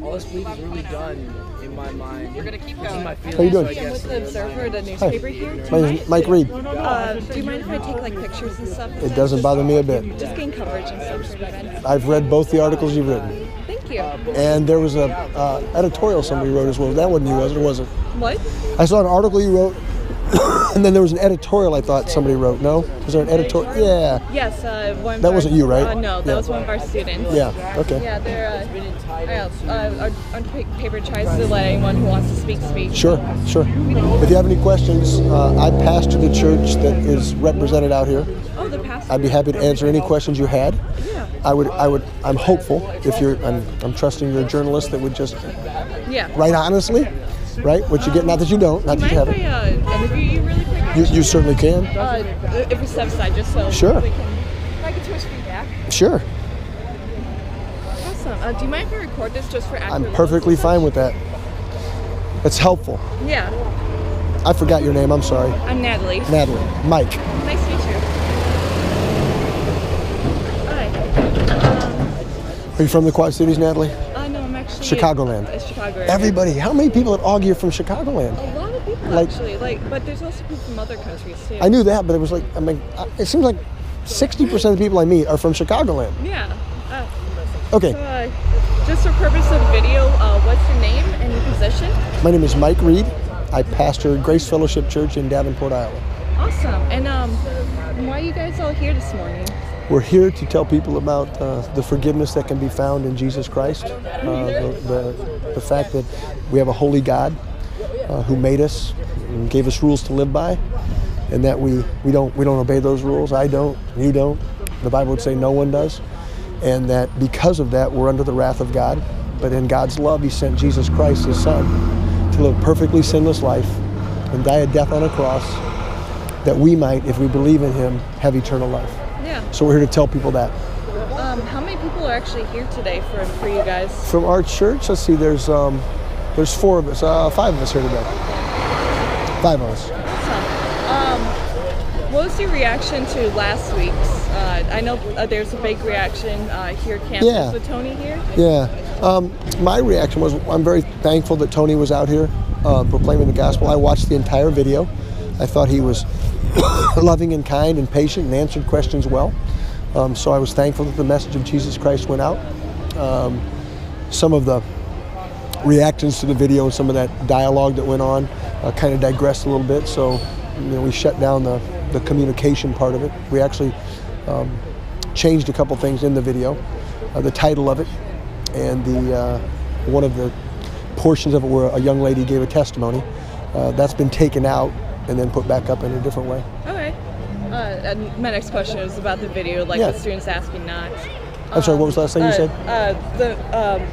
all this belief is really done in my mind. You're gonna keep going. My feelings. How you doing? So I'm with the Observer, the newspaper here. My name is Mike Reid. Do you mind if I take like pictures and stuff? It doesn't bother me a bit. Just gain coverage and stuff for the event. I've read both the articles you've written. Thank you. And there was a editorial somebody wrote as well. That wasn't you, was it? Or was it? What? I saw an article you wrote, and then there was an editorial I thought somebody wrote. No? Was there an editorial? Yeah. Yes. One. That wasn't you, right? No, that was one of our students. Yeah. Okay. Yeah, they're. Our paper tries to let anyone who wants to speak. Sure. If you have any questions, I pastor the church that is represented out here. Oh, the pastor. I'd be happy to answer any questions you had. Yeah. I'm hopeful if you're. I'm trusting you're a journalist that would just. Yeah. Write honestly, right? What you get. Not that you don't. Not that you haven't. Mind if I interview you really quick? You certainly can. If we step aside, just so Sure. we can. If I get too much feedback. Sure. Awesome. Do you mind if I record this just for I'm perfectly fine with that. It's helpful. Yeah. I forgot your name. I'm sorry. I'm Natalie. Natalie. Mike. Nice to meet you. Hi. Are you from the Quad Cities, Natalie? No, I'm actually Chicagoland. Chicago. Everybody. How many people at Augie are from Chicagoland? A lot of people actually. But there's also people from other countries too. I knew that, but it was like, it seems like 60% of the people I meet are from Chicagoland. Yeah. Okay. So, just for purpose of the video, what's your name and your position? My name is Mike Reid. I pastor Grace Fellowship Church in Davenport, Iowa. Awesome. And why are you guys all here this morning? We're here to tell people about the forgiveness that can be found in Jesus Christ. The fact that we have a holy God who made us and gave us rules to live by, and that we don't obey those rules. I don't. You don't. The Bible would say no one does. And that because of that, we're under the wrath of God. But in God's love, He sent Jesus Christ, His Son, to live a perfectly sinless life and die a death on a cross that we might, if we believe in Him, have eternal life. Yeah. So we're here to tell people that. How many people are actually here today for you guys? From our church, let's see, there's 4 of us, 5 of us here today. 5 of us. Awesome. What was your reaction to last week's? I know there's a big reaction here at campus with Tony here. Yeah. My reaction was I'm very thankful that Tony was out here proclaiming the gospel. I watched the entire video. I thought he was loving and kind and patient and answered questions well. So I was thankful that the message of Jesus Christ went out. Some of the reactions to the video and some of that dialogue that went on kind of digressed a little bit. So we shut down the communication part of it. We actually changed a couple things in the video, the title of it, and one of the portions of it where a young lady gave a testimony. That's been taken out and then put back up in a different way. Okay. And my next question is about the video, the students asking not. I'm sorry, what was the last thing you said?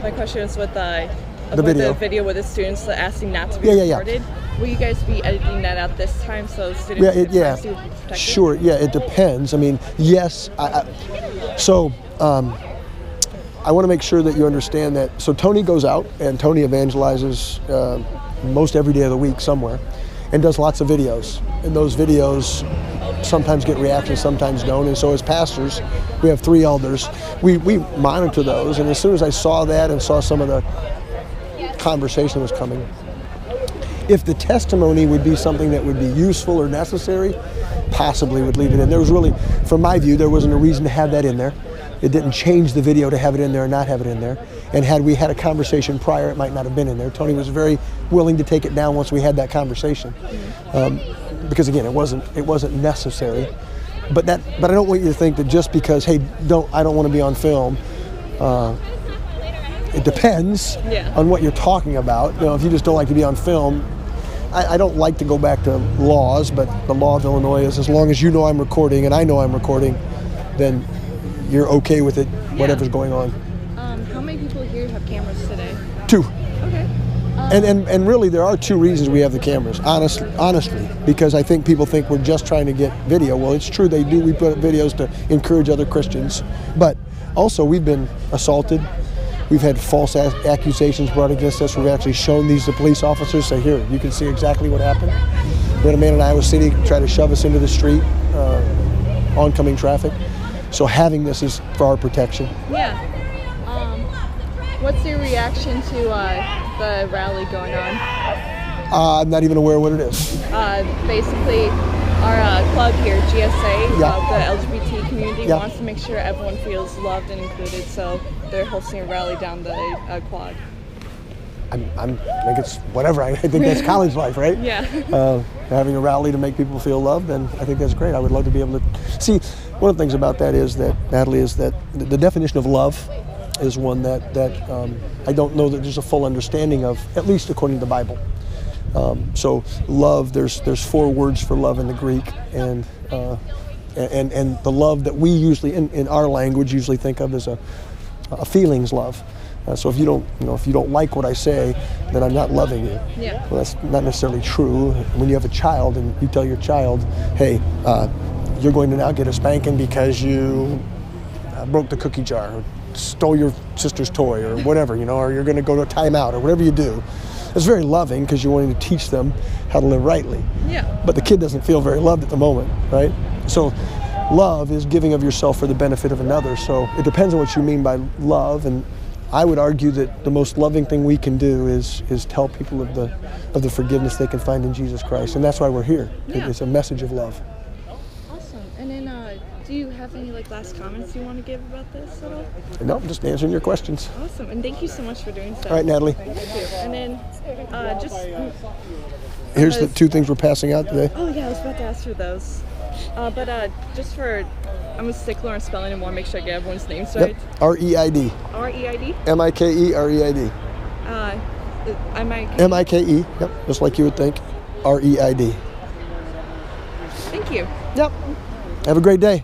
My question is with the video with the students asking not to be recorded. Will you guys be editing that out this time so students can privacy will be protected? Sure, it depends. I mean, yes. I want to make sure that you understand that. So Tony goes out and Tony evangelizes most every day of the week somewhere and does lots of videos. And those videos sometimes get reactions, sometimes don't. And so as pastors, we have 3 elders. We monitor those. And as soon as I saw that and saw some of the conversation that was coming, if the testimony would be something that would be useful or necessary, possibly would leave it in. There was really, from my view, there wasn't a reason to have that in there. It didn't change the video to have it in there or not have it in there. And had we had a conversation prior, it might not have been in there. Tony was very willing to take it down once we had that conversation, because again, it wasn't necessary. But I don't want you to think that just because I don't want to be on film. It depends on what you're talking about. If you just don't like to be on film, I don't like to go back to laws, but the law of Illinois is as long as you know I'm recording and I know I'm recording, then you're okay with it, whatever's going on. How many people here have cameras today? 2. Okay. And really there are 2 reasons we have the cameras, honestly, because I think people think we're just trying to get video. Well, it's true, they do. We put up videos to encourage other Christians, but also we've been assaulted. We've had false accusations brought against us. We've actually shown these to police officers, say, here, you can see exactly what happened. We had a man in Iowa City try to shove us into the street, oncoming traffic. So having this is for our protection. Yeah. What's your reaction to the rally going on? I'm not even aware what it is. Basically, our club here, GSA, Yeah. the LGBT community, Yeah. wants to make sure everyone feels loved and included, so they're hosting a rally down the quad. I think it's whatever. I think that's college life, right? Yeah. Having a rally to make people feel loved, and I think that's great. I would love to be able to see. One of the things about that is that, Natalie, is that the definition of love is one that I don't know that there's a full understanding of, at least according to the Bible. So love, there's 4 words for love in the Greek, and the love that we usually in our language usually think of as a feelings love. So if you don't like what I say, then I'm not loving you. Yeah. Well, that's not necessarily true. When you have a child and you tell your child, hey, you're going to now get a spanking because you broke the cookie jar, or stole your sister's toy, or whatever, or you're going to go to a timeout, or whatever you do. It's very loving because you're wanting to teach them how to live rightly. Yeah. But the kid doesn't feel very loved at the moment, right? So love is giving of yourself for the benefit of another. So it depends on what you mean by love, and I would argue that the most loving thing we can do is tell people of the forgiveness they can find in Jesus Christ, and that's why we're here. Yeah. It's a message of love. Awesome. And then, do you have any last comments you want to give about this at all? No, I'm just answering your questions. Awesome. And thank you so much for doing so. All right, Natalie. Thank you. And then, Here's the 2 things we're passing out today. Oh yeah, I was about to ask for those. But just for, I'm a stickler on spelling and want to make sure I get everyone's names right. Yep. R-E-I-D. R-E-I-D? M-I-K-E-R-E-I-D. M-I-K. M-I-K-E, yep, just like you would think. R-E-I-D. Thank you. Yep. Have a great day.